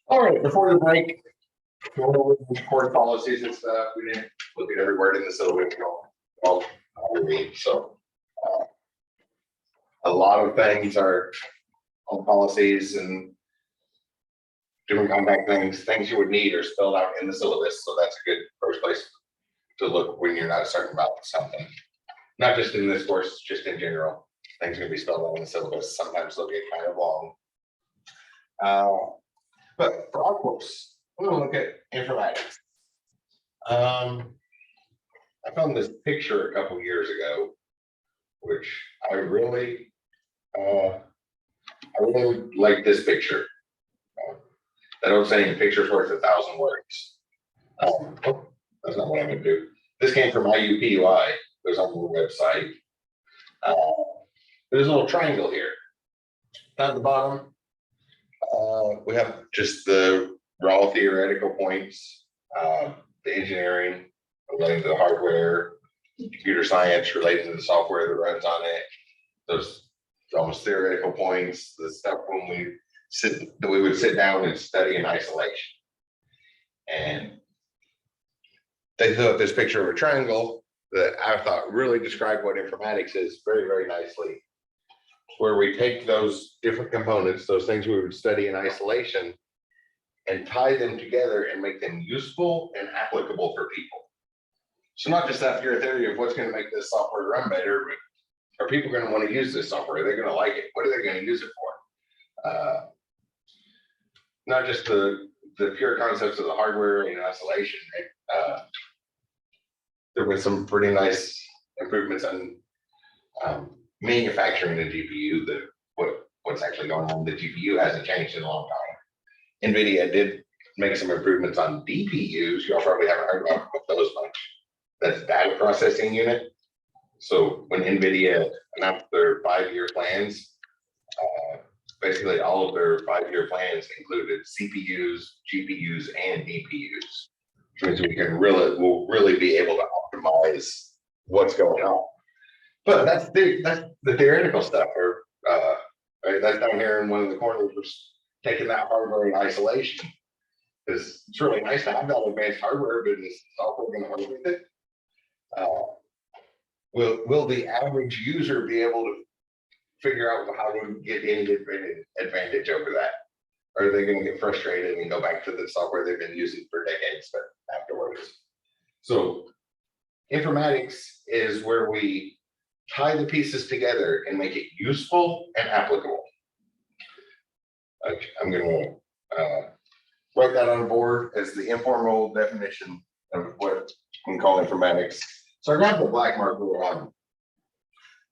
All right, before the break, going over the core policies and stuff. We didn't look at every word in the syllabus. All we read. So a lot of things are on policies and different contact things you would need are spelled out in the syllabus. So that's a good first place to look when you're not certain about something. Not just in this course, just in general. Things are going to be spelled out in the syllabus. Sometimes they'll get kind of long. But for our course, we're going to look at informatics. I found this picture a couple years ago, which I really like this picture. That old saying, "Picture's worth 1,000 words." That's not what I'm going to do. This came from IUPUI. It was on the website. There's a little triangle here. Down at the bottom, we have just the raw theoretical points, the engineering relating to the hardware, computer science relating to the software that runs on it. Those almost theoretical points, the stuff when we would sit down and study in isolation. And they threw up this picture of a triangle that I thought really described what informatics is very, very nicely. Where we take those different components, those things we would study in isolation, and tie them together and make them useful and applicable for people. So not just that pure theory of what's going to make this software run better, but are people going to want to use this software? Are they going to like it? What are they going to use it for? Not just the pure concepts of the hardware in isolation. Right? There were some pretty nice improvements on manufacturing the GPU. What's actually going on? The GPU hasn't changed in a long time. NVIDIA did make some improvements on DPUs. Y'all probably haven't heard about those much. That's data processing unit. So when NVIDIA announced their 5-year plans, basically all of their 5-year plans included CPUs, GPUs, and DPUs, which means we'll really be able to optimize what's going on. But that's the theoretical stuff. Or right, that's down here in one of the corners. We're taking that hardware in isolation. Because it's really nice to have that advanced hardware, but is software going to work with it? Will the average user be able to figure out how to get any advantage over that? Or are they going to get frustrated and go back to the software they've been using for decades but afterwards? So informatics is where we tie the pieces together and make it useful and applicable. I'm going to write that on the board as the informal definition of what we can call informatics. So I grabbed the black marker on.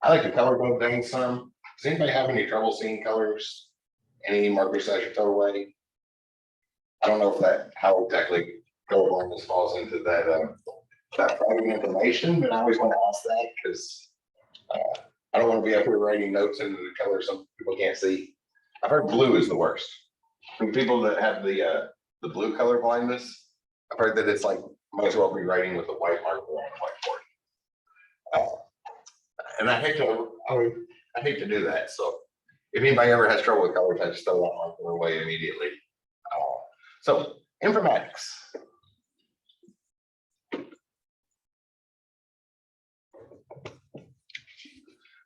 I like to color code things some. Does anybody have any trouble seeing colors? Any markers that should throw away? I don't know if how exactly colorblindness falls into that private information, but I always want to ask that because I don't want to be up here writing notes into the color some people can't see. I've heard blue is the worst. For people that have the blue color blindness, I've heard that it's like might as well be writing with a white marker on a whiteboard. And I hate to do that. So if anybody ever has trouble with colors, I just throw that marker away immediately. So informatics.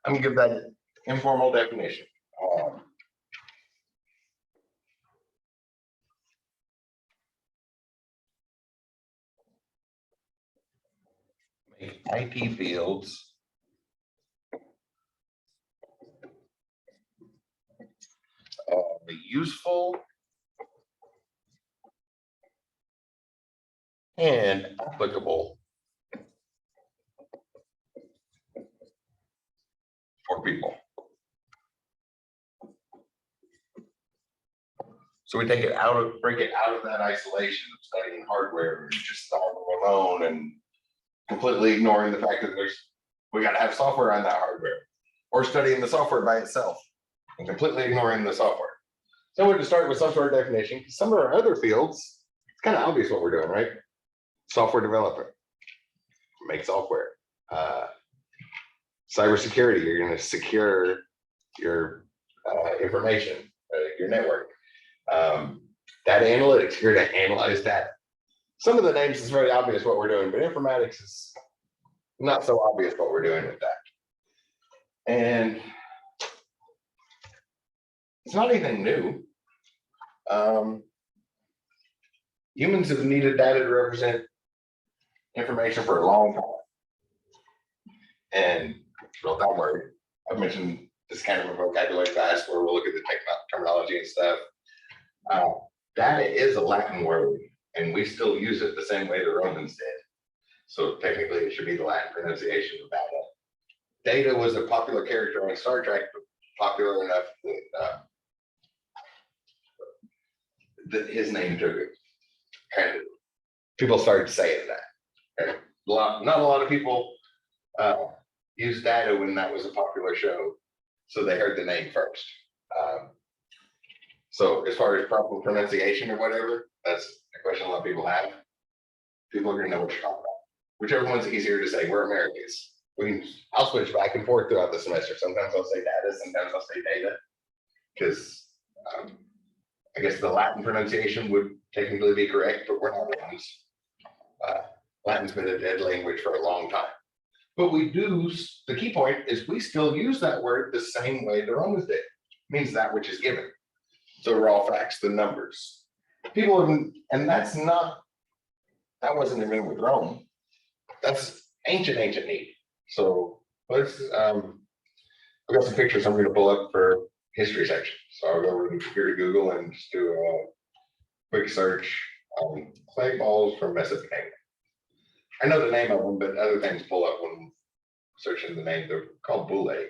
I'm gonna give that informal definition. IT fields be useful and applicable for people. So we break it out of that isolation of studying hardware and just starting alone and completely ignoring the fact that we got to have software on that hardware, or studying the software by itself and completely ignoring the software. So we're going to start with software definition. Some of our other fields, it's kind of obvious what we're doing, right? Software developer, make software. Cybersecurity, you're going to secure your information, your network. Data analytics, here to analyze data. Some of the names is very obvious what we're doing, but informatics is not so obvious what we're doing with that. And it's not anything new. Humans have needed data to represent information for a long time. And built that word, I've mentioned this kind of a vocabulary class where we'll look at the terminology and stuff. Data is a Latin word, and we still use it the same way the Romans did. So technically it should be the Latin pronunciation of data. Data was a popular character on Star Trek, popular enough that his name took it. And people started saying that. And not a lot of people used data when that was a popular show, so they heard the name first. So as far as proper pronunciation or whatever, that's a question a lot of people have. People are gonna know what you're talking about. Whichever one's easier to say. We're Americans. I'll switch back and forth throughout the semester. Sometimes I'll say data, sometimes I'll say data, because I guess the Latin pronunciation would technically be correct, but we're not Latins. Latin's been a dead language for a long time. But we do, the key point is we still use that word the same way the Romans did. It means that which is given. So raw facts, the numbers. People, and that wasn't invented with Rome. That's ancient need. So let's, I've got some pictures I'm going to pull up for history section. So I'll go over here to Google and just do a quick search on clay balls from Mesopotamia. I know the name of them, but other things pull up when searching the name. They're called bulle.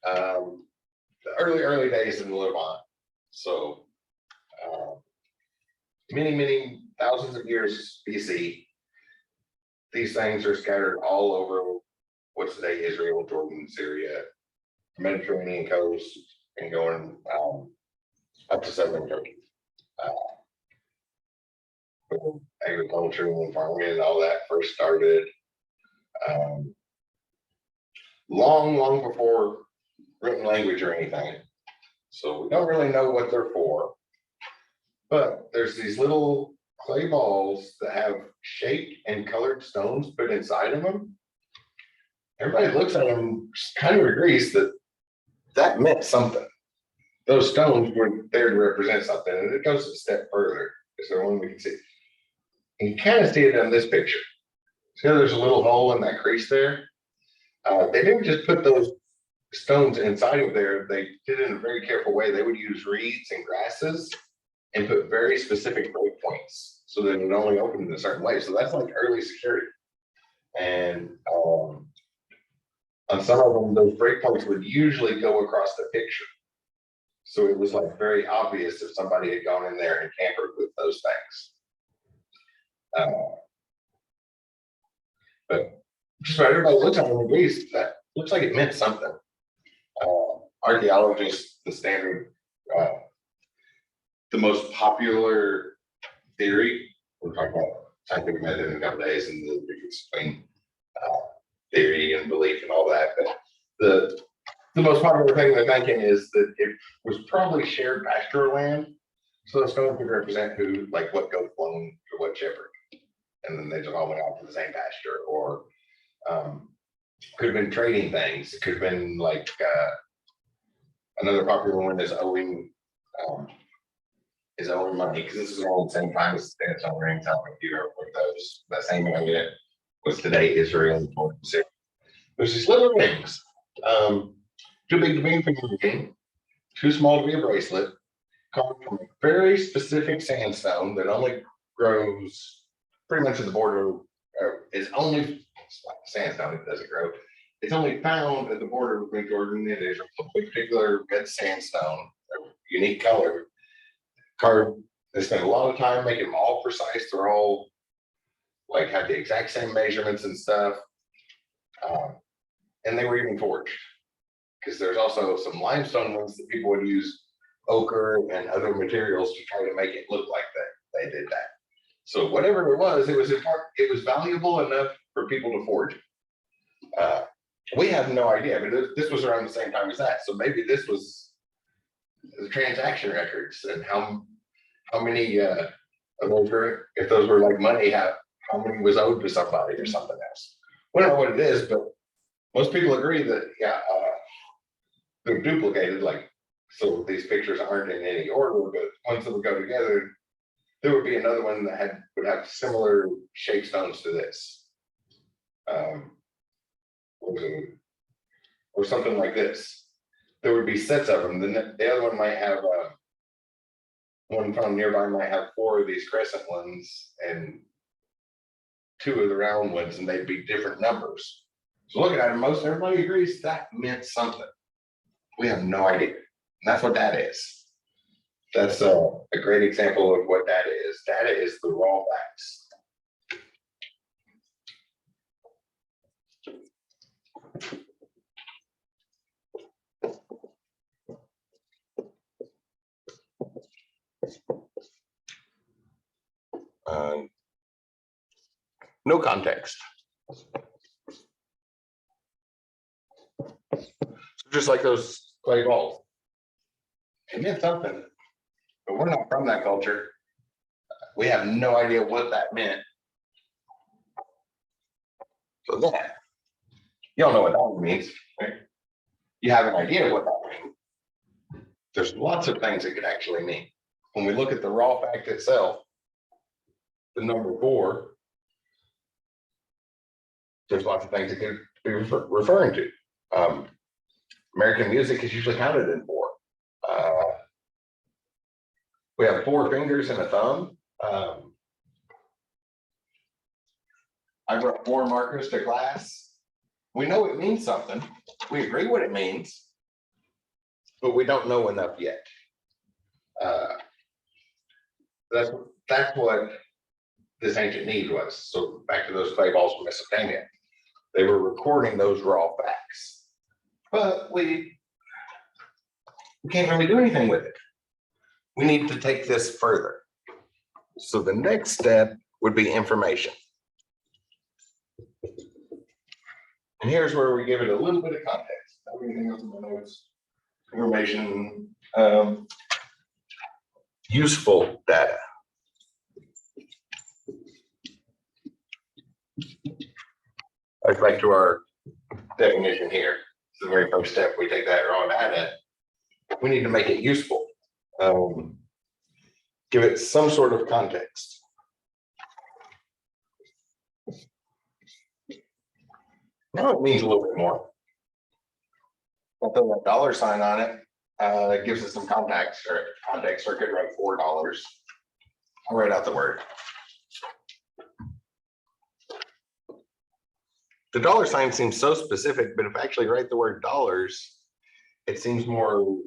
The early days in Levant. So many thousands of years BC. These things are scattered all over what's today Israel, Jordan, Syria, Mediterranean coast, and going up to southern Turkey. Agriculture and farming and all that first started long before written language or anything. So we don't really know what they're for, but there's these little clay balls that have shaped and colored stones put inside of them. Everybody looks at them, kind of agrees that that meant something. Those stones were there to represent something, and it goes a step further. Is there one we can see? And you kind of see it in this picture. See how there's a little hole in that crease there? They didn't just put those stones inside of there. They did it in a very careful way. They would use reeds and grasses and put very specific breakpoints so that it only opened in a certain way. So that's like early security. And on some of them, those breakpoints would usually go across the picture. So it was like very obvious if somebody had gone in there and tampered with those things. But just about everybody looks at them and agrees that looks like it meant something. Archaeologists, the standard, the most popular theory, we're talking about scientific method in a couple days and the difference between theory and belief and all that. But the most popular thing they're thinking is that it was probably shared pastoral land. So the stone could represent who, like what goat belonged to what shepherd. And then they just all went out to the same pasture, or could have been trading things. It could have been like another popular one is owing money, because this is all the same time as the stone rings. I don't know if you ever put those. That same area was today Israel and Syria. There's these little rings, too big to be a finger ring, too small to be a bracelet, carved from a very specific sandstone that only grows pretty much at the border. Is only like sandstone. It doesn't grow. It's only found at the border between Jordan and Israel. A particular red sandstone, a unique color, carved. They spent a lot of time making them all precise. They're all like had the exact same measurements and stuff, and they were even forged. Because there's also some limestone ones that people would use ochre and other materials to try to make it look like that they did that. So whatever it was important. It was valuable enough for people to forge. We have no idea, but this was around the same time as that. So maybe this was the transaction records and how many of those were, if those were like money, how many was owed to somebody or something else. We don't know what it is, but most people agree that, yeah, they're duplicated, like, so these pictures aren't in any order, but once they would go together, there would be another one that would have similar shape stones to this. Or something like this. There would be sets of them. The other one might have one found nearby might have 4 of these crescent ones and 2 of the round ones, and they'd be different numbers. So looking at it, most everybody agrees that meant something. We have no idea. And that's what that is. That's a great example of what data is. Data is the raw facts. No context. Just like those clay balls. It meant something, but we're not from that culture. We have no idea what that meant. So that, you don't know what that means, right? You have an idea of what that means. There's lots of things it could actually mean. When we look at the raw fact itself, the number 4, there's lots of things it could be referring to. American music is usually counted in 4. We have 4 fingers and a thumb. I brought 4 markers to class. We know it means something. We agree what it means, but we don't know enough yet. That's what this ancient need was. So back to those clay balls from Mesopotamia. They were recording those raw facts, but we can't really do anything with it. We need to take this further. So the next step would be information. And here's where we give it a little bit of context. Everything else in my notes. Information, useful data. Back to our definition here. It's the very first step. We take that raw data. We need to make it useful. Give it some sort of context. Now it means a little bit more. I'll put a dollar sign on it. It gives us some context, so I could write $4. I'll write out the word. The dollar sign seems so specific, but if I actually write the word dollars, it seems more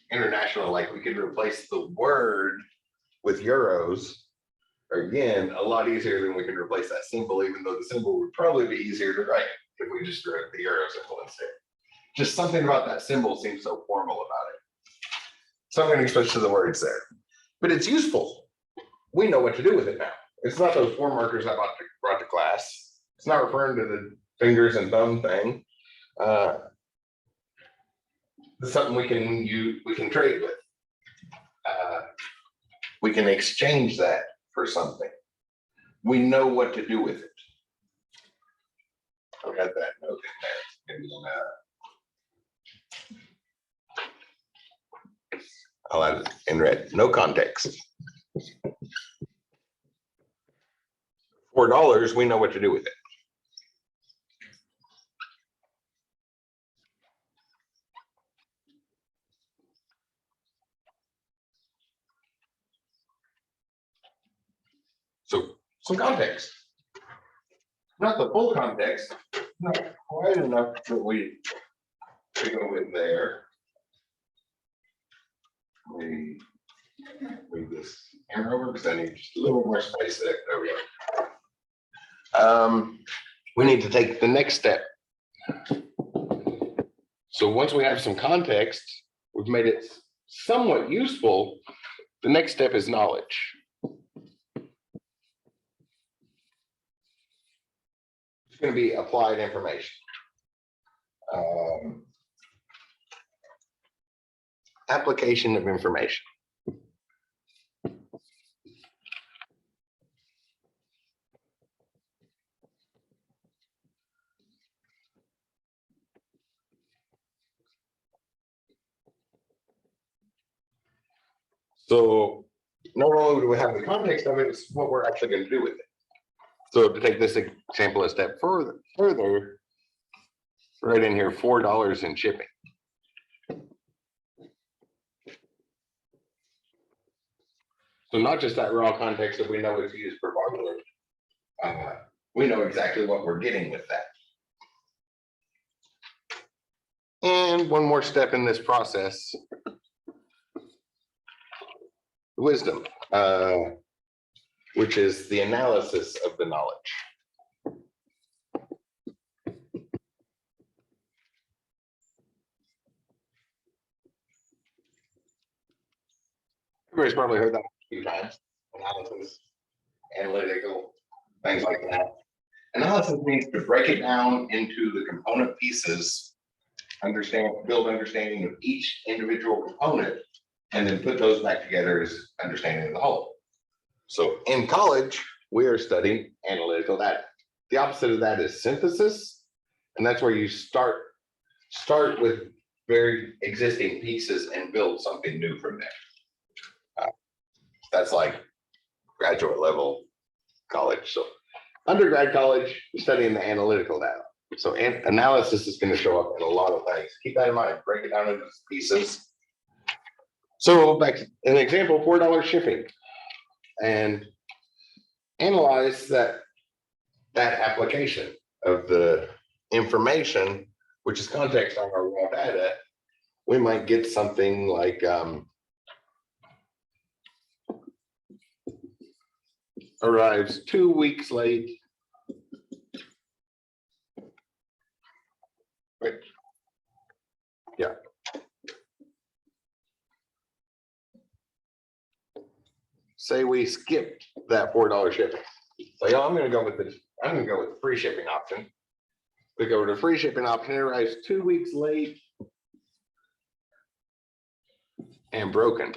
international, like we could replace the word with euros, or again, a lot easier than we could replace that symbol, even though the symbol would probably be easier to write if we just wrote the euro symbol instead. Just something about that symbol seems so formal about it. So I'm going to switch to the words there, but it's useful. We know what to do with it now. It's not those 4 markers I brought to class. It's not referring to the fingers and thumb thing. It's something we can use, we can trade with. We can exchange that for something. We know what to do with it. I've got that note in there. I'll add it in red. No context. $4, we know what to do with it. So some context. Not the full context, not quite enough that we go in there. We move this camera over because I need just a little more space there. There we go. We need to take the next step. So once we have some context, we've made it somewhat useful. The next step is knowledge. It's going to be applied information. application of information. So not only do we have the context of it, it's what we're actually going to do with it. So to take this example a step further, right in here, $4 in shipping. So not just that raw context that we know it's used for formula, we know exactly what we're getting with that. And one more step in this process, wisdom, which is the analysis of the knowledge. Everybody's probably heard that a few times. Analysis, analytical, things like that. Analysis means to break it down into the component pieces, build understanding of each individual component, and then put those back together as understanding of the whole. So in college, we are studying analytical data. The opposite of that is synthesis, and that's where you start with very existing pieces and build something new from there. That's like graduate level college. So undergrad college, you're studying the analytical data. So analysis is going to show up in a lot of things. Keep that in mind. Break it down into pieces. So back to an example, $4 shipping, and analyze that application of the information, which is context on our raw data. We might get something like arrives 2 weeks late. Right. Yeah. Say we skipped that $4 shipping. So yeah, I'm gonna go with the free shipping option. We go to the free shipping option, it arrives 2 weeks late and broken.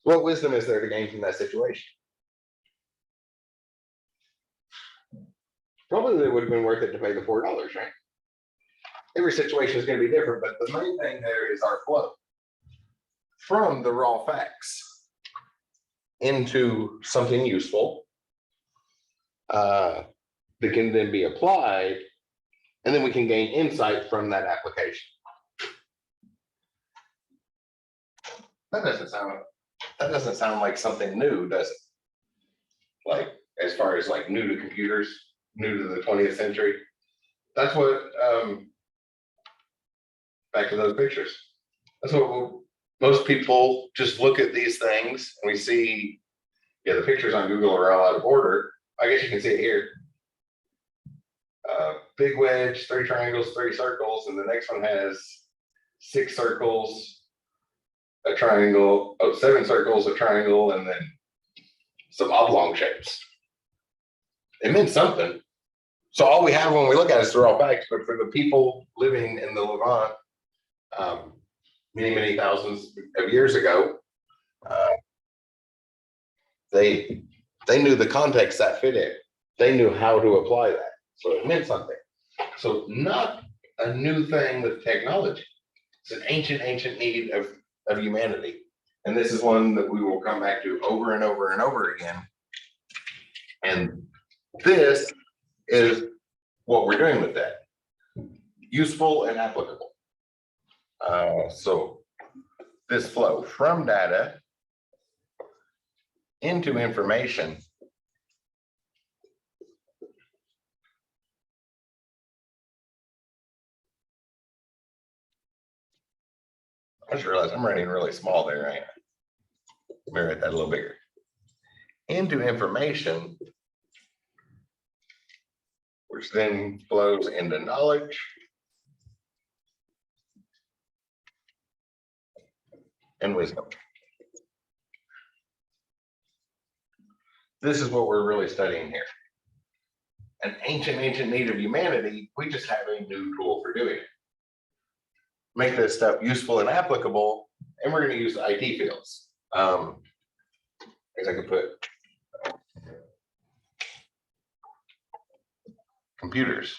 What wisdom is there to gain from that situation? Probably it would have been worth it to pay the $4, right? Every situation is going to be different, but the main thing there is our flow from the raw facts into something useful that can then be applied, and then we can gain insight from that application. That doesn't sound like something new, does it? Like as far as like new to computers, new to the 20th century. That's what back to those pictures. That's what most people just look at these things and we see, yeah, the pictures on Google are all out of order. I guess you can see it here. Big wedge, 3 triangles, 3 circles, and the next one has 6 circles, a triangle, 7 circles, a triangle, and then some oblong shapes. It meant something. So all we have when we look at it is the raw facts, but for the people living in the Levant many thousands of years ago, they knew the context that fit in. They knew how to apply that. So it meant something. So not a new thing with technology. It's an ancient need of humanity. And this is one that we will come back to over and over and over again. And this is what we're doing with that. Useful and applicable. So this flow from data into information I just realized I'm writing really small there, ain't I? Let me write that a little bigger. Into information, which then flows into knowledge. And wisdom. This is what we're really studying here. An ancient need of humanity, we just have a new tool for doing it. make this stuff useful and applicable, and we're going to use IT fields. As I can put computers,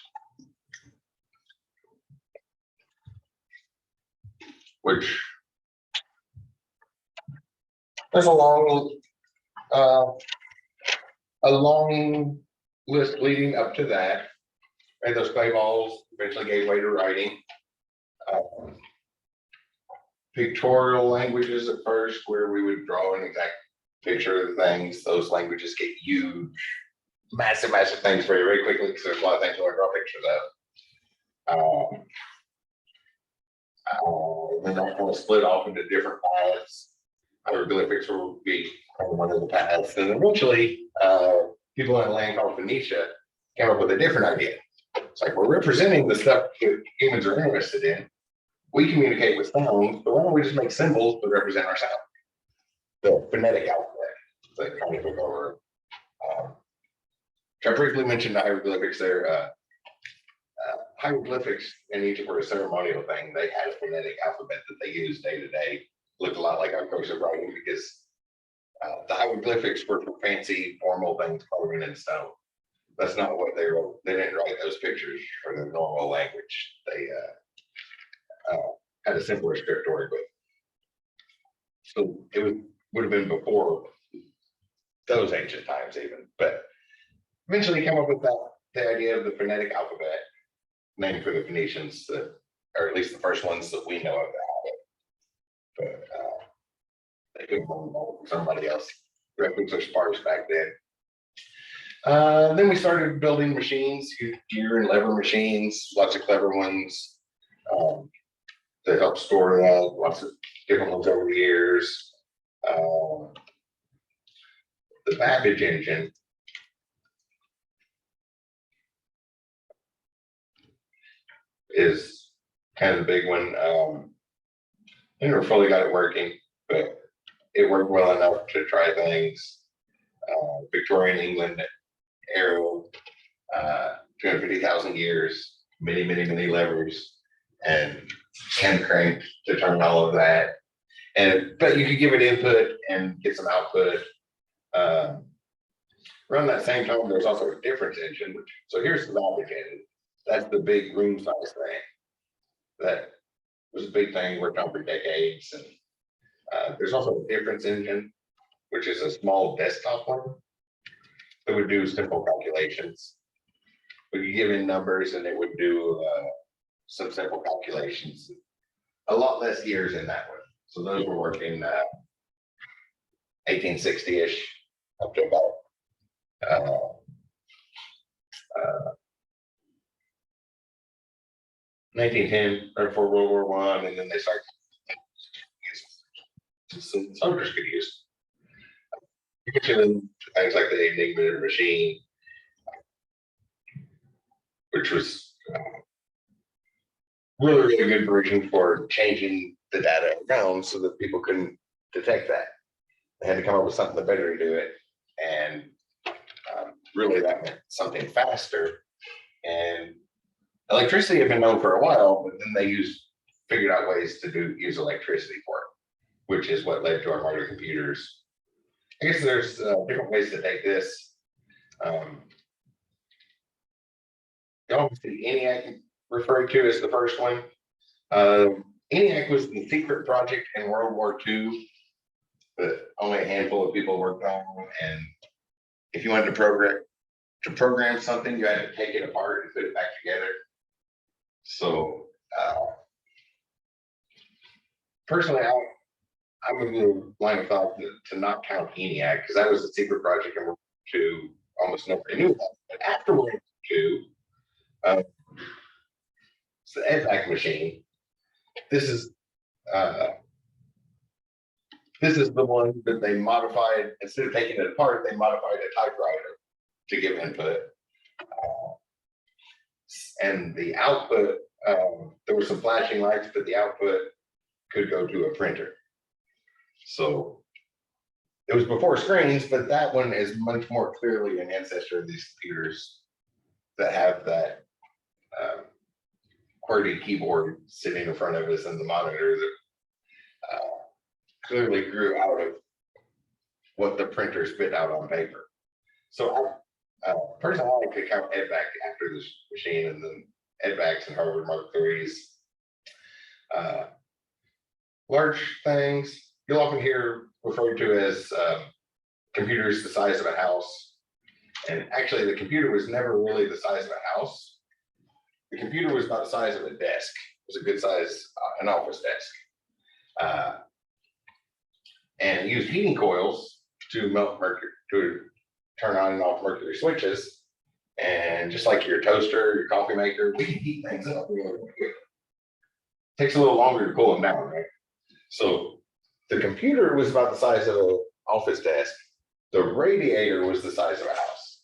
which there's a long list leading up to that. And those clay balls eventually gave way to writing. Pictorial languages at first, where we would draw an exact picture of the things. Those languages get huge, massive things very, very quickly because there's a lot of things we want to draw pictures of. Then that kind of split off into different paths. Hieroglyphics will be one of the paths. And eventually, people in a land called Phoenicia came up with a different idea. It's like, we're representing the stuff that humans are interested in. We communicate with sounds, but why don't we just make symbols to represent our sound? The phonetic alphabet that kind of took over. I briefly mentioned the hieroglyphics there. Hieroglyphics in Egypt were a ceremonial thing. They had a phonetic alphabet that they used day to day. Looked a lot like our cursive writing because the hieroglyphics were for fancy, formal things carving in stone. That's not what they wrote. They didn't write those pictures for the normal language. They had a simpler script to work with. So it would have been before those ancient times even. But eventually came up with the idea of the phonetic alphabet, named for the Phoenicians, or at least the first ones that we know of that have it. But they couldn't learn somebody else. Records are sparse back then. Then we started building machines, gear and lever machines, lots of clever ones to help store that, lots of different ones over the years. The Babbage engine is kind of the big one. I never fully got it working, but it worked well enough to try things. Victorian England era, 250,000 years, many levers, and hand crank to turn all of that. But you could give it input and get some output. Around that same time, there's also a difference engine. So here's the Babbage engine. That's the big room size thing. That was a big thing, worked on for decades. And there's also a difference engine, which is a small desktop one that would do simple calculations. We could give in numbers and it would do some simple calculations. A lot less years in that one. So those were working 1860-ish up to about 1910, right before World War I, and then they started soldiers could use. Things like the Enigma machine, which was really good version for changing the data around so that people couldn't detect that. They had to come up with something better to do it, and really that meant something faster. And electricity had been known for a while, but then they figured out ways to use electricity for it, which is what led to our modern computers. I guess there's different ways to take this. Obviously, ENIAC referred to as the first one. ENIAC was the secret project in World War II that only a handful of people worked on. And if you wanted to program something, you had to take it apart and put it back together. So personally, I'm in the line of thought to not count ENIAC because that was a secret project and to almost nobody knew about. But after World War II, it's the EDVAC machine. This is the one that they modified. Instead of taking it apart, they modified a typewriter to give input. And the output, there were some flashing lights, but the output could go to a printer. So it was before screens, but that one is much more clearly an ancestor of these computers that have that QWERTY keyboard sitting in front of us and the monitor that clearly grew out of what the printer spit out on paper. So personally, I like to count EDVAC after this machine, and then EDVACs and Harvard Mark III's. Large things you'll often hear referred to as computers the size of a house. And actually, the computer was never really the size of a house. The computer was about the size of a desk. It was a good size, an office desk. And it used heating coils to melt mercury, to turn on and off mercury switches. And just like your toaster, your coffee maker, we can heat things up really quick. Takes a little longer to cool them down, right? So the computer was about the size of an office desk. The radiator was the size of a house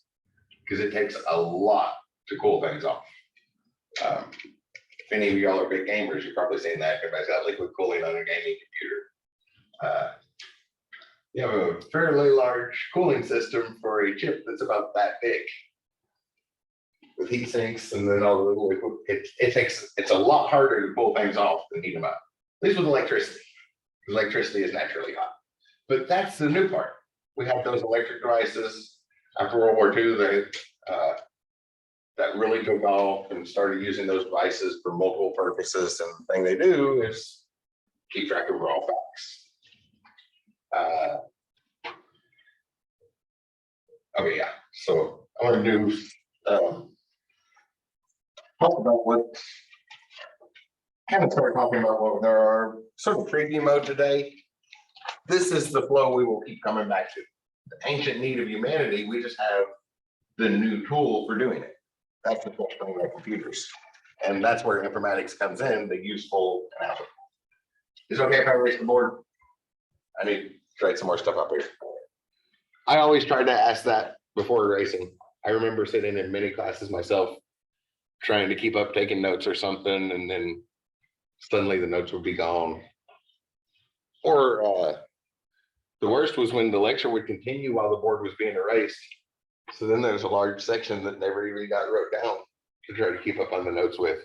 because it takes a lot to cool things off. If any of y'all are big gamers, you've probably seen that. Everybody's got liquid cooling on a gaming computer. You have a fairly large cooling system for a chip that's about that big, with heat sinks and then all the little liquid. It's a lot harder to cool things off than heat them up. At least with electricity. Electricity is naturally hot. But that's the new part. We have those electric devices after World War II that really took off and started using those devices for multiple purposes. And the thing they do is keep track of raw facts. Okay, yeah. So I want to do talk about what kind of start talking about what there are sort of preview mode today. This is the flow we will keep coming back to. The ancient need of humanity, we just have the new tool for doing it. That's the touch screen of computers. And that's where informatics comes in, the useful and applicable. Is it okay if I erase the board? I need to write some more stuff up here. I always try to ask that before erasing. I remember sitting in many classes myself, trying to keep up taking notes or something, and then suddenly the notes would be gone. Or the worst was when the lecture would continue while the board was being erased. So then there's a large section that never even got wrote down to try to keep up on the notes with.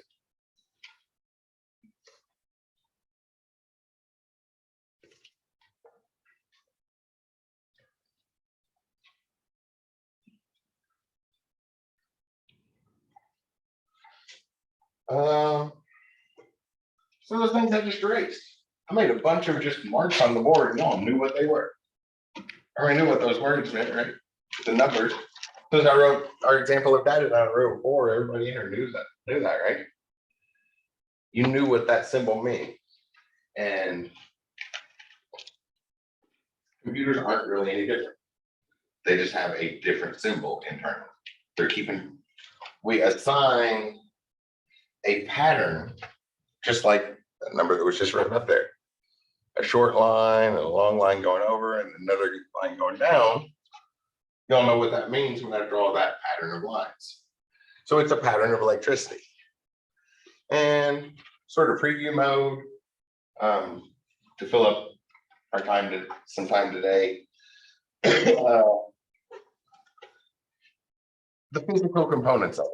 So those things I just erased. I made a bunch of just marks on the board and y'all knew what they were. I already knew what those words meant, right? The numbers. Because I wrote our example of data down row 4, everybody in here knew that, right? You knew what that symbol meant. And computers aren't really any different. They just have a different symbol internally. We assign a pattern, just like the number that was just written up there. A short line and a long line going over and another line going down. Y'all know what that means when I draw that pattern of lines. So it's a pattern of electricity. And sort of preview mode to fill up our some time today. The physical components of it.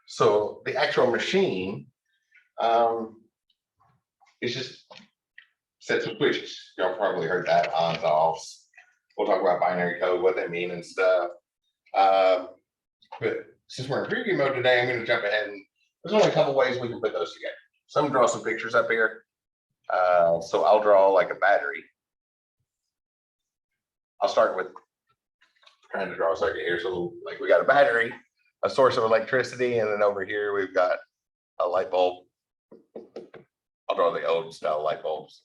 So the actual machine is just sets of switches. Y'all probably heard that, ons, offs. We'll talk about binary code, what they mean and stuff. But since we're in preview mode today, I'm going to jump ahead, and there's only a couple ways we can put those together. So I'm going to draw some pictures up here. So I'll draw like a battery. I'll start with trying to draw a circuit here. So like we got a battery, a source of electricity, and then over here we've got a light bulb. I'll draw the old style light bulbs.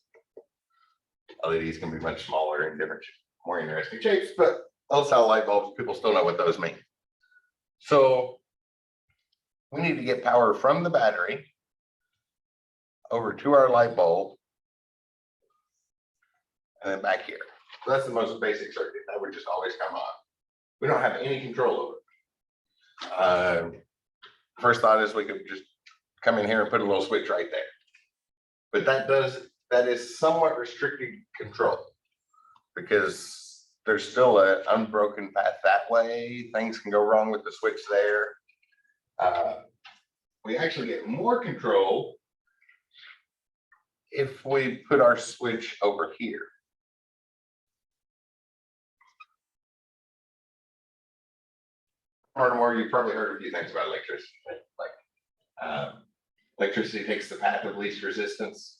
LEDs can be much smaller and different, more interesting shapes, but old style light bulbs, people still know what those mean. So we need to get power from the battery over to our light bulb and then back here. So that's the most basic circuit that would just always come on. We don't have any control over it. First thought is we could just come in here and put a little switch right there. But that is somewhat restricted control because there's still an unbroken path that way. Things can go wrong with the switch there. we actually get more control if we put our switch over here. Furthermore, you've probably heard a few things about electricity, like electricity takes the path of least resistance,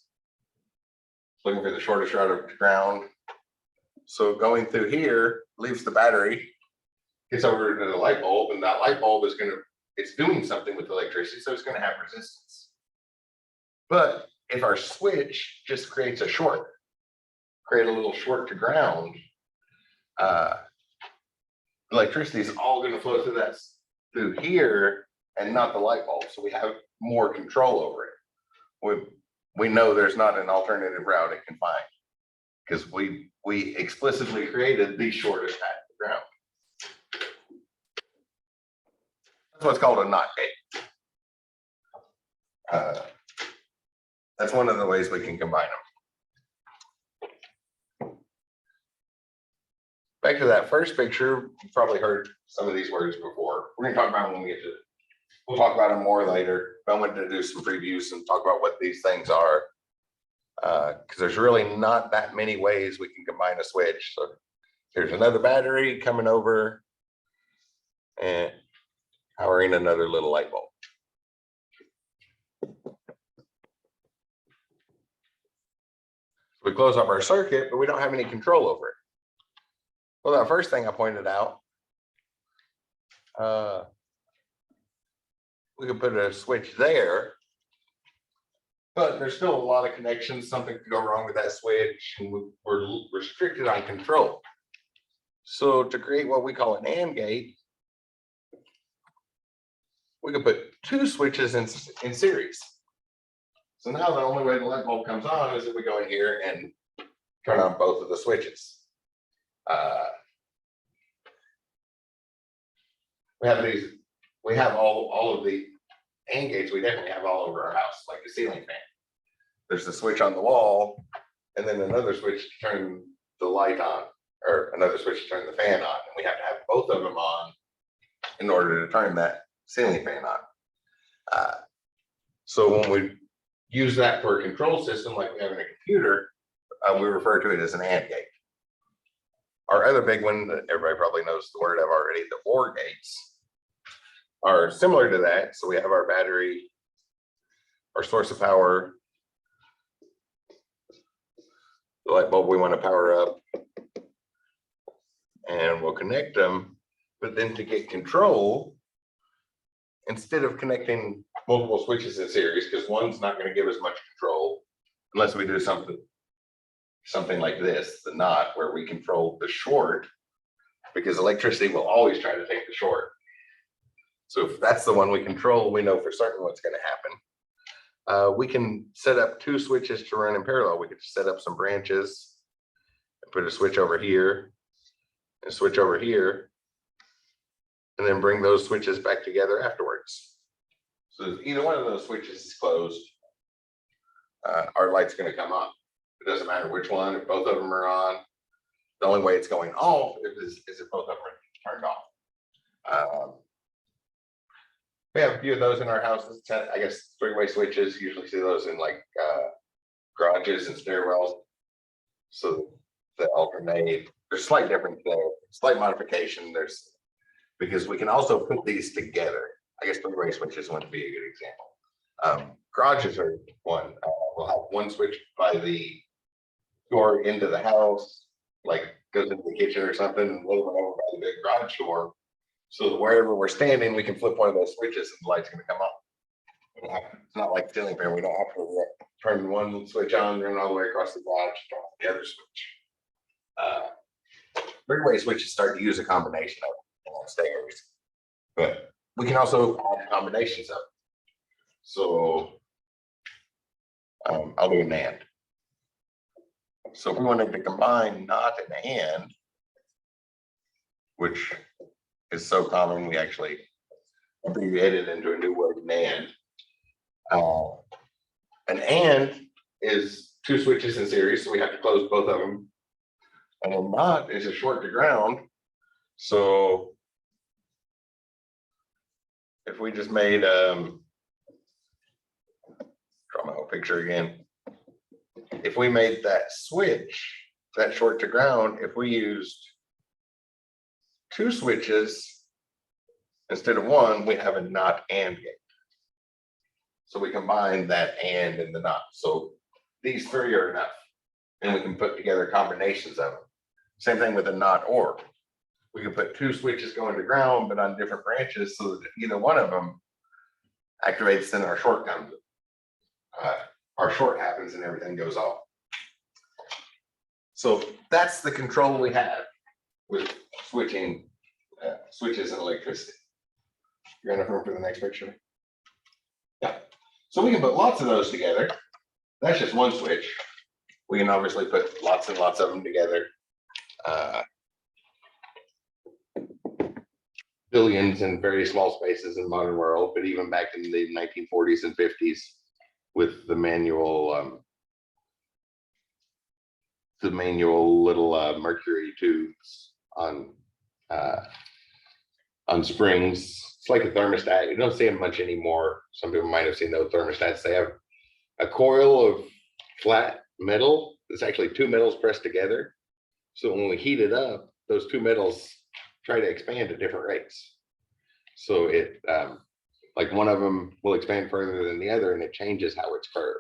looking for the shortest route of ground. So going through here leaves the battery, gets over to the light bulb, and that light bulb is it's doing something with electricity, so it's going to have resistance. But if our switch just creates a short, create a little short to ground, electricity is all going to flow through here and not the light bulb. So we have more control over it. We know there's not an alternative route it can find because we explicitly created the shortest path to ground. That's what's called a NOT gate. That's one of the ways we can combine them. Back to that first picture, you've probably heard some of these words before. We're going to talk about them when we get to, we'll talk about them more later. I wanted to do some previews and talk about what these things are. Because there's really not that many ways we can combine a switch. So here's another battery coming over and powering another little light bulb. We close up our circuit, but we don't have any control over it. Well, that first thing I pointed out, we could put a switch there, but there's still a lot of connections. Something could go wrong with that switch, and we're restricted on control. So to create what we call an AND gate, we could put two switches in series. So now the only way the light bulb comes on is if we go in here and turn on both of the switches. We have all of the AND gates. We definitely have all over our house, like a ceiling fan. There's the switch on the wall, and then another switch to turn the light on, or another switch to turn the fan on. And we have to have both of them on in order to turn that ceiling fan on. So when we use that for a control system, like we have in a computer, we refer to it as an AND gate. Our other big one that everybody probably knows the word of already, the OR gates, are similar to that. So we have our battery, our source of power, the light bulb we want to power up, and we'll connect them. But then to get control, instead of connecting multiple switches in series, because one's not going to give us much control unless we do something like this, the NOT, where we control the short, because electricity will always try to take the short. So if that's the one we control, we know for certain what's going to happen. We can set up two switches to run in parallel. We could set up some branches and put a switch over here and a switch over here, and then bring those switches back together afterwards. So if either one of those switches is closed, our light's going to come on. It doesn't matter which one, if both of them are on. The only way it's going off is if both of them are turned off. We have a few of those in our houses. I guess three-way switches. Usually see those in like garages and stairwells. So the alternate. There's slight difference there, slight modification. Because we can also put these together. I guess three-way switches wouldn't be a good example. Garages are one. We'll have one switch by the door into the house, like goes into the kitchen or something, and one over by the big garage door. So that wherever we're standing, we can flip one of those switches and the light's going to come on. It's not like ceiling fan. We don't have to turn one switch on, run all the way across the garage, turn on the other switch. Three-way switches start to use a combination of stairs, but we can also add combinations of it. So I'll do an AND. So if we wanted to combine NOT and AND, which is so common, we actually abbreviated into a new word, NAND. An AND is two switches in series, so we have to close both of them. And a NOT is a short to ground. So if we just made draw my whole picture again. If we made that switch, that short to ground, if we used 2 switches instead of 1, we have a not and gate. So we combine that and the not. So these 3 are enough, and we can put together combinations of them. Same thing with a not or. We can put 2 switches going to ground, but on different branches, so that either one of them activates, then our short comes. Our short happens and everything goes off. So that's the control we have with switching switches and electricity. You're enough room for the next picture? Yeah. So we can put lots of those together. That's just one switch. We can obviously put lots and lots of them together. Billions in very small spaces in the modern world, but even back in the 1940s and 50s with the manual little mercury tubes on springs. It's like a thermostat. You don't see them much anymore. Some people might have seen those thermostats. They have a coil of flat metal. It's actually 2 metals pressed together. So when we heat it up, those 2 metals try to expand at different rates. So it, like one of them will expand further than the other, and it changes how it's curved.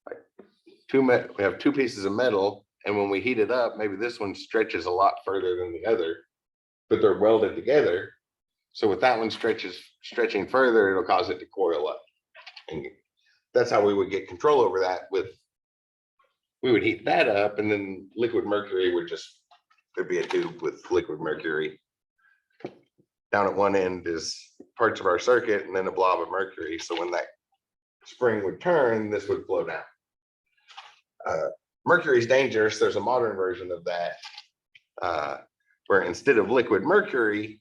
Like we have 2 pieces of metal, and when we heat it up, maybe this one stretches a lot further than the other, but they're welded together. So with that one stretching further, it'll cause it to coil up. And that's how we would get control over that. We would heat that up, and then liquid mercury would there'd be a tube with liquid mercury. Down at one end is parts of our circuit, and then a blob of mercury. So when that spring would turn, this would flow down. Mercury is dangerous. There's a modern version of that where instead of liquid mercury,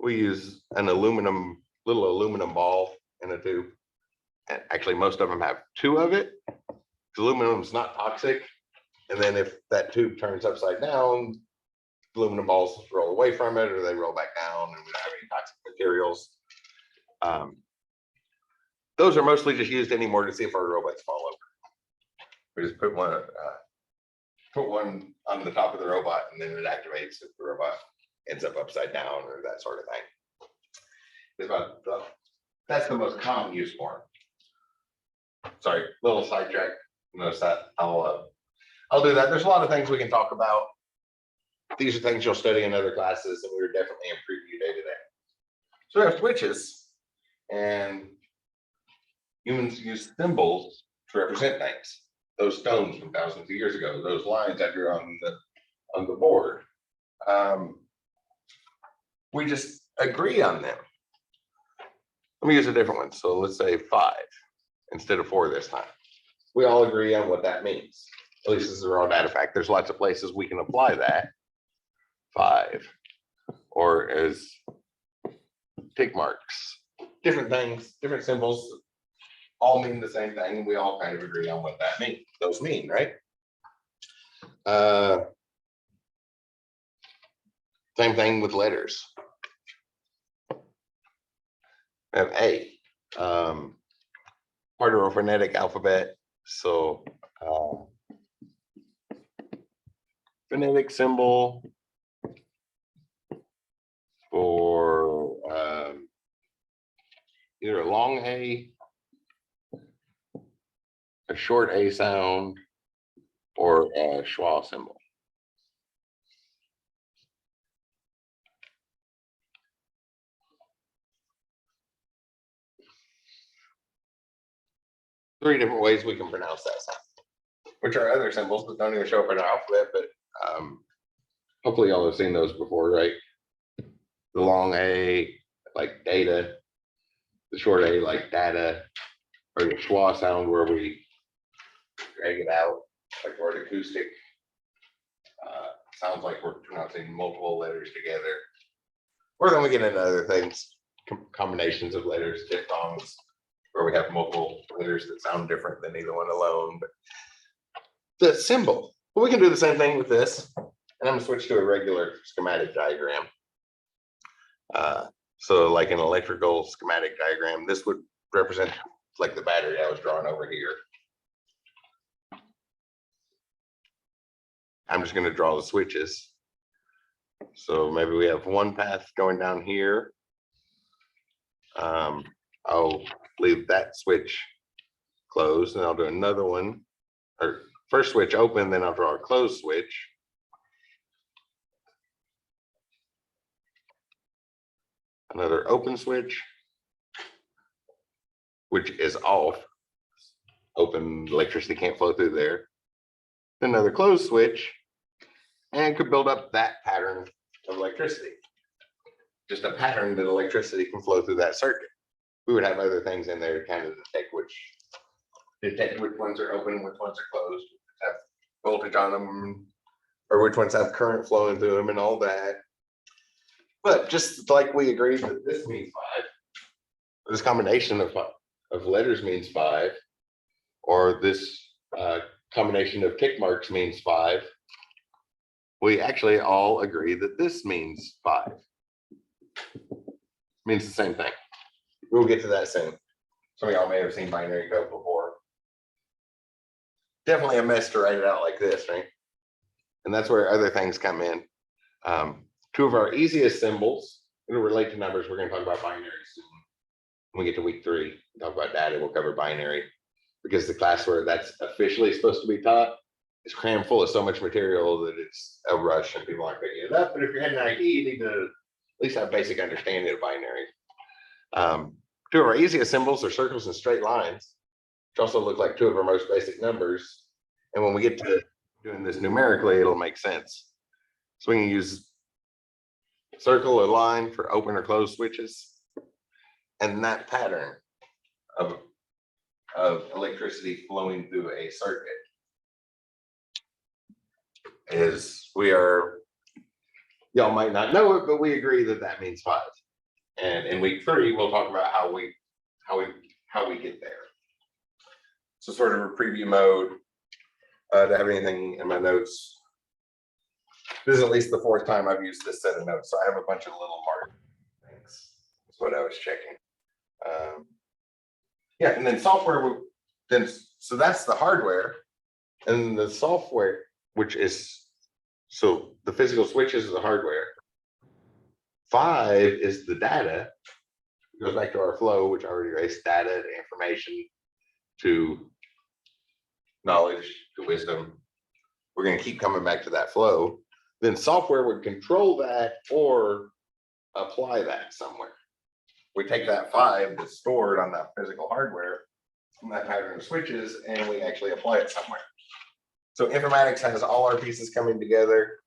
we use an little aluminum ball in a tube. And actually, most of them have 2 of it. Aluminum is not toxic. And then if that tube turns upside down, aluminum balls roll away from it, or they roll back down, and we don't have any toxic materials. Those are mostly just used anymore to see if our robots fall over. We just put one on the top of the robot, and then it activates if the robot ends up upside down or that sort of thing. That's the most common use for them. Sorry, little sidetrack. Notice that I'll do that. There's a lot of things we can talk about. These are things you'll study in other classes, and we're definitely in preview day today. So we have switches, and humans use symbols to represent things. Those stones from thousands of years ago, those lines I drew on the board. We just agree on them. Let me use a different one. So let's say 5 instead of 4 this time. We all agree on what that means. At least this is a raw data fact. There's lots of places we can apply that. 5, or as tick marks, different things, different symbols, all mean the same thing. We all kind of agree on what that means. Those mean, right? Same thing with letters. We have A, part of our phonetic alphabet. So phonetic symbol for either a long A, a short A sound, or a schwa symbol. Three different ways we can pronounce that sound, which are other symbols that don't even show up in our alphabet, but hopefully y'all have seen those before, right? The long A, like data, the short A, like data, or the schwa sound where we drag it out, like word acoustic. Sounds like we're pronouncing multiple letters together. Or then we get into other things, combinations of letters, diphthongs, where we have multiple letters that sound different than either one alone. But the symbol, well, we can do the same thing with this. And I'm gonna switch to a regular schematic diagram. So like an electrical schematic diagram, this would represent like the battery I was drawing over here. I'm just going to draw the switches. So maybe we have one path going down here. I'll leave that switch closed and I'll do another one, or first switch open, then I'll draw a closed switch. Another open switch, which is off. Open, electricity can't flow through there. Another closed switch, and could build up that pattern of electricity. Just a pattern that electricity can flow through that circuit. We would have other things in there to kind of detect which ones are open, which ones are closed, have voltage on them, or which ones have current flowing through them and all that. But just like we agreed that this means 5, this combination of letters means 5, or this combination of tick marks means 5, we actually all agree that this means 5. Means the same thing. We'll get to that soon. Some of y'all may have seen binary code before. Definitely a mess to write it out like this, right? And that's where other things come in. Two of our easiest symbols, it'll relate to numbers. We're going to talk about binary soon. When we get to week 3, we'll talk about data, we'll cover binary, because the class where that's officially supposed to be taught is crammed full of so much material that it's a rush and people aren't picking it up. But if you're heading IT, you need to at least have basic understanding of binary. Two of our easiest symbols are circles and straight lines, which also look like two of our most basic numbers. And when we get to doing this numerically, it'll make sense. So we can use circle or line for open or closed switches. And that pattern of electricity flowing through a circuit is, y'all might not know it, but we agree that that means 5. And in week 3, we'll talk about how we get there. So sort of a preview mode. To have anything in my notes. This is at least the 4th time I've used this set of notes, so I have a bunch of little mark things. That's what I was checking. Yeah, and then software. So that's the hardware, and the software, which is, so the physical switches is the hardware. 5 is the data. It goes back to our flow, which I already erased: data to information to knowledge to wisdom. We're going to keep coming back to that flow. Then software would control that or apply that somewhere. We take that 5 that's stored on that physical hardware from that pattern of switches, and we actually apply it somewhere. So informatics has all our pieces coming together.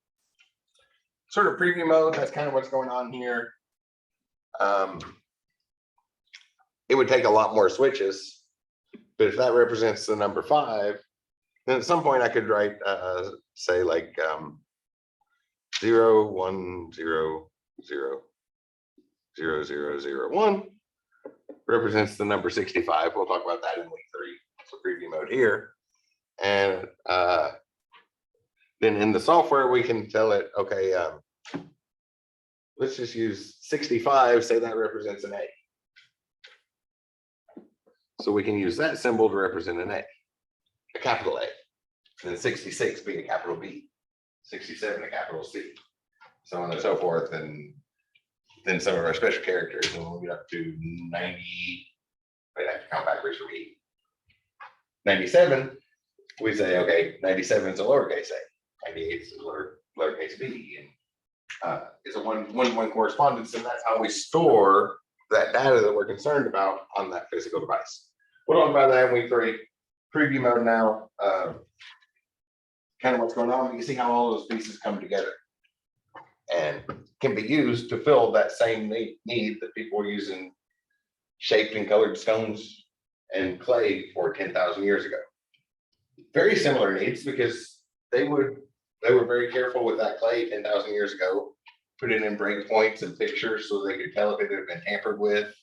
Sort of preview mode, that's kind of what's going on here. It would take a lot more switches, but if that represents the number 5, then at some point I could write, say like 0, 1, 0, 0, 0, 0, 0, 1 represents the number 65. We'll talk about that in week 3. So preview mode here. And then in the software, we can tell it, okay, let's just use 65, say that represents an A. So we can use that symbol to represent an A, a capital A. And then 66 being a capital B, 67 a capital C, so on and so forth. And then some of our special characters, and we'll get up to 90, wait, I have to count backwards for me. 97, we say, okay, 97 is a lowercase a, 98 is a lowercase b, and it's a one-to-one correspondence, and that's how we store that data that we're concerned about on that physical device. We'll talk about that in week 3. Preview mode now. Kind of what's going on. You see how all those pieces come together and can be used to fill that same need that people were using shaped and colored stones and clay for 10,000 years ago. Very similar needs, because they were very careful with that clay 10,000 years ago, put it in breakpoints and pictures so they could tell if it had been tampered with,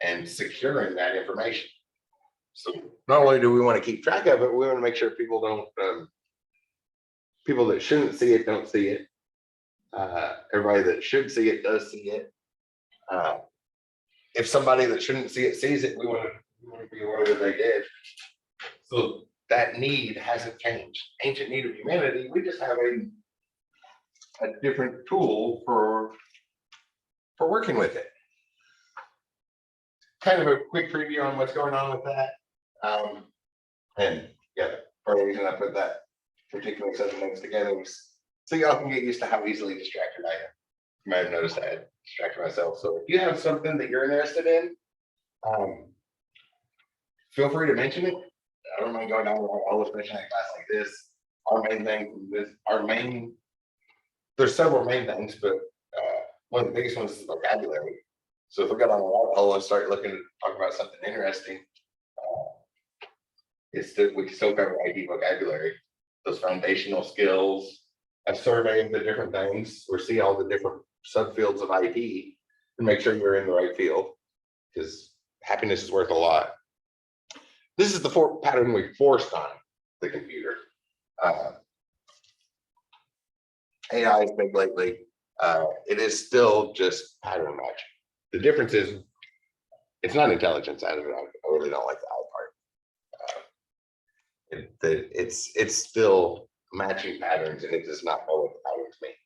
and securing that information. So not only do we want to keep track of it, we want to make sure people don't, people that shouldn't see it don't see it. Everybody that should see it does see it. if somebody that shouldn't see it sees it, we want to be aware that they did. So that need hasn't changed. Ancient need of humanity, we just have a different tool for working with it. Kind of a quick preview on what's going on with that. And yeah, part of the reason I put that particular set of notes together was so y'all can get used to how easily distracted I am. You might have noticed I had distracted myself. So if you have something that you're interested in, feel free to mention it. I don't mind going down all this mention in a class like this. Our main thing is there's several main things, but one of the biggest ones is vocabulary. So if we got on a rabbit hole and start looking to talk about something interesting, we can still cover IT vocabulary, those foundational skills, a survey of the different things, or see all the different subfields of IT and make sure you're in the right field, because happiness is worth a lot. This is the pattern we forced on the computer. AI is big lately. It is still just pattern matching. The difference is it's not intelligence out of it. I really don't like the I part. It's still matching patterns, and it does not know what the patterns mean.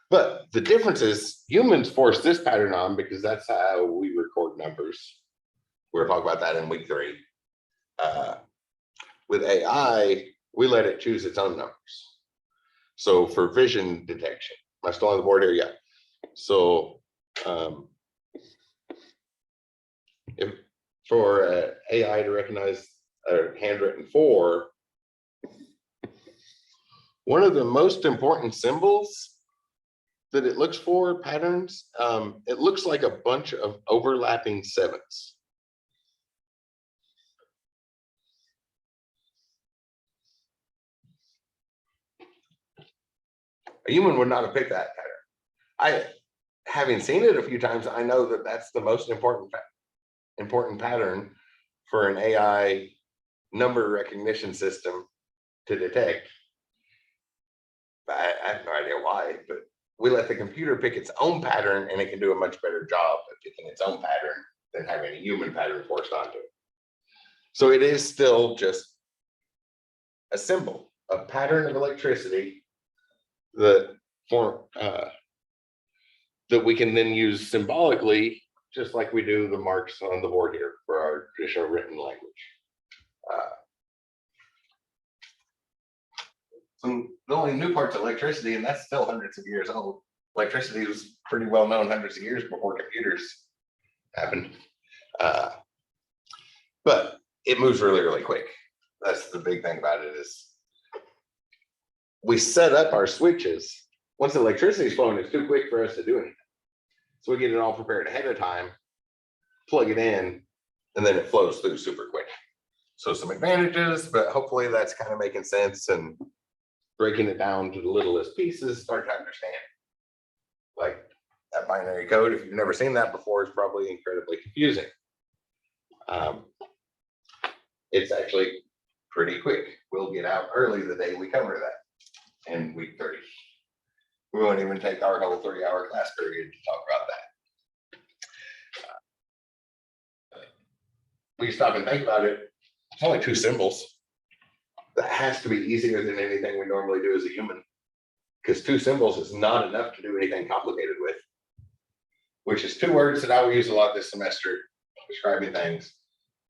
But the difference is humans force this pattern on because that's how we record numbers. We're going to talk about that in week 3. With AI, we let it choose its own numbers. So for vision detection, am I still on the board here? Yeah. So if for AI to recognize a handwritten 4, one of the most important symbols that it looks for patterns, it looks like a bunch of overlapping 7s. A human would not have picked that pattern. Having seen it a few times, I know that that's the most important pattern for an AI number recognition system to detect. I have no idea why, but we let the computer pick its own pattern, and it can do a much better job of picking its own pattern than having a human pattern forced onto it. So it is still just a symbol, a pattern of electricity that we can then use symbolically, just like we do the marks on the board here for our traditional written language. The only new part's electricity, and that's still hundreds of years old. Electricity was pretty well known hundreds of years before computers happened. But it moves really, really quick. That's the big thing about it is we set up our switches. Once the electricity is flowing, it's too quick for us to do anything. So we get it all prepared ahead of time, plug it in, and then it flows through super quick. So some advantages, but hopefully that's kind of making sense and breaking it down to the littlest pieces, start to understand. Like that binary code, if you've never seen that before, is probably incredibly confusing. It's actually pretty quick. We'll get out early the day we cover that in week 30. We won't even take our whole 3-hour class period to talk about that. We stop and think about it. It's only 2 symbols. That has to be easier than anything we normally do as a human, because 2 symbols is not enough to do anything complicated with, which is 2 words that I will use a lot this semester describing things: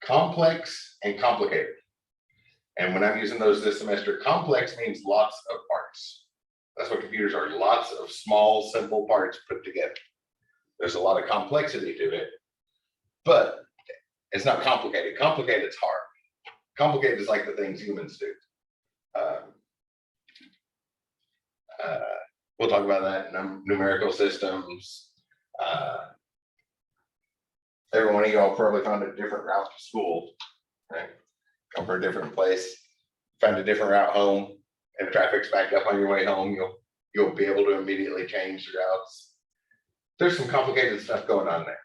complex and complicated. And when I'm using those this semester, complex means lots of parts. That's what computers are, lots of small, simple parts put together. There's a lot of complexity to it, but it's not complicated. Complicated is hard. Complicated is like the things humans do. We'll talk about that in numerical systems. Every one of y'all probably found a different route to school, right? Come from a different place, find a different route home, and traffic's backed up on your way home, you'll be able to immediately change the routes. There's some complicated stuff going on there.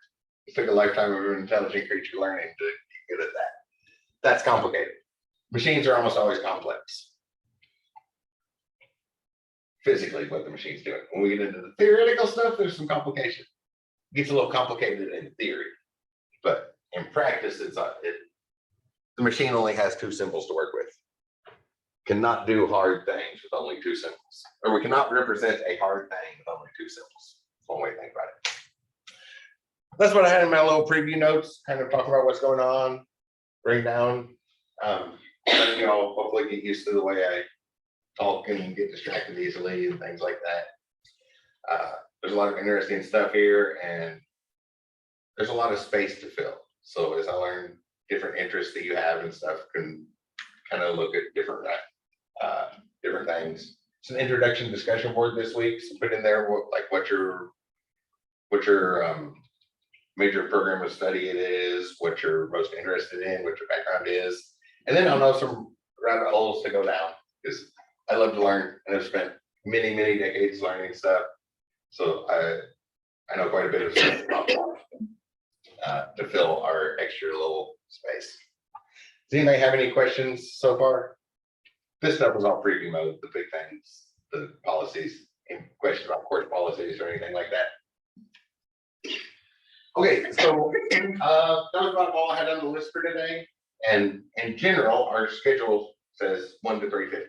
It took a lifetime of an intelligent creature learning to get good at that. That's complicated. Machines are almost always complex. Physically, what the machine's doing. When we get into the theoretical stuff, there's some complication. It gets a little complicated in theory. but in practice, the machine only has two symbols to work with. Cannot do hard things with only two symbols, or we cannot represent a hard thing with only two symbols. That's one way to think about it. That's what I had in my little preview notes, kind of talk about what's going on, bring down, letting y'all hopefully get used to the way I talk and get distracted easily and things like that. There's a lot of interesting stuff here, and there's a lot of space to fill. So as I learn different interests that you have and stuff, can kind of look at different things. It's an introduction discussion board this week. So put in there what your major program of study it is, what you're most interested in, what your background is, and then I'll know some rabbit holes to go down, because I love to learn and I've spent many decades learning stuff. So I know quite a bit of stuff to fill our extra little space. Does anybody have any questions so far? This stuff was all preview mode, the big things, the policies, any questions about course policies or anything like that. Okay, so that was about all I had on the list for today. And in general, our schedule says 1 to 3:50.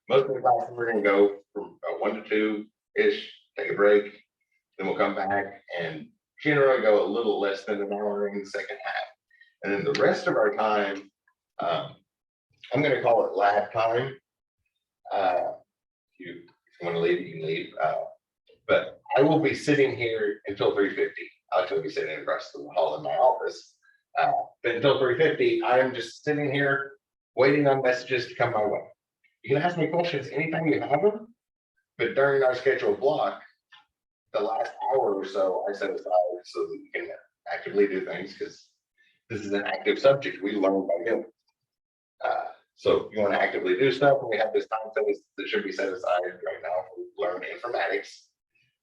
Most of the classes we're going to go from 1 to 2-ish, take a break, then we'll come back and generally go a little less than an hour in the second half. And then the rest of our time, I'm going to call it lab time. If you want to leave, you can leave. But I will be sitting here until 3:50. I'll actually be sitting across the hall in my office. But until 3:50, I'm just sitting here waiting on messages to come my way. You can ask me questions anytime you have them, but during our scheduled block, the last hour or so, I set aside so that we can actively do things, because this is an active subject. We learn by doing. So if you want to actively do stuff, we have this time that should be set aside right now for Learn Informatics.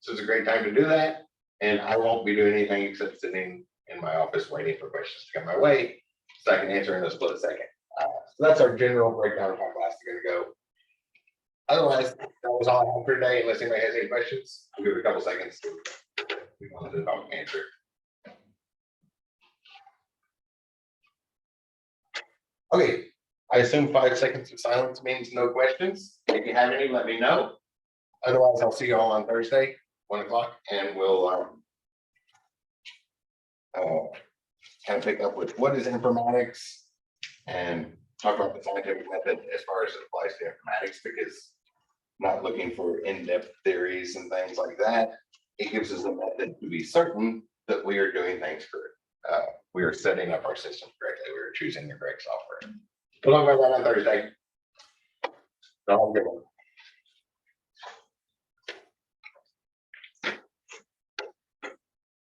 So it's a great time to do that. And I won't be doing anything except sitting in my office waiting for questions to come my way, so I can answer in a split second. So that's our general breakdown of how class is going to go. Otherwise, that was all I have for today. Unless anybody has any questions, I'll give it a couple seconds to answer. Okay, I assume 5 seconds of silence means no questions. If you have any, let me know. Otherwise, I'll see you all on Thursday, 1 o'clock, and we'll kind of pick up with what is informatics and talk about the scientific method as far as it applies to informatics, because I'm not looking for in-depth theories and things like that. It gives us a method to be certain that we are doing things correct. We are setting up our system correctly. We are choosing the correct software. We'll talk about that on Thursday. So have a good one.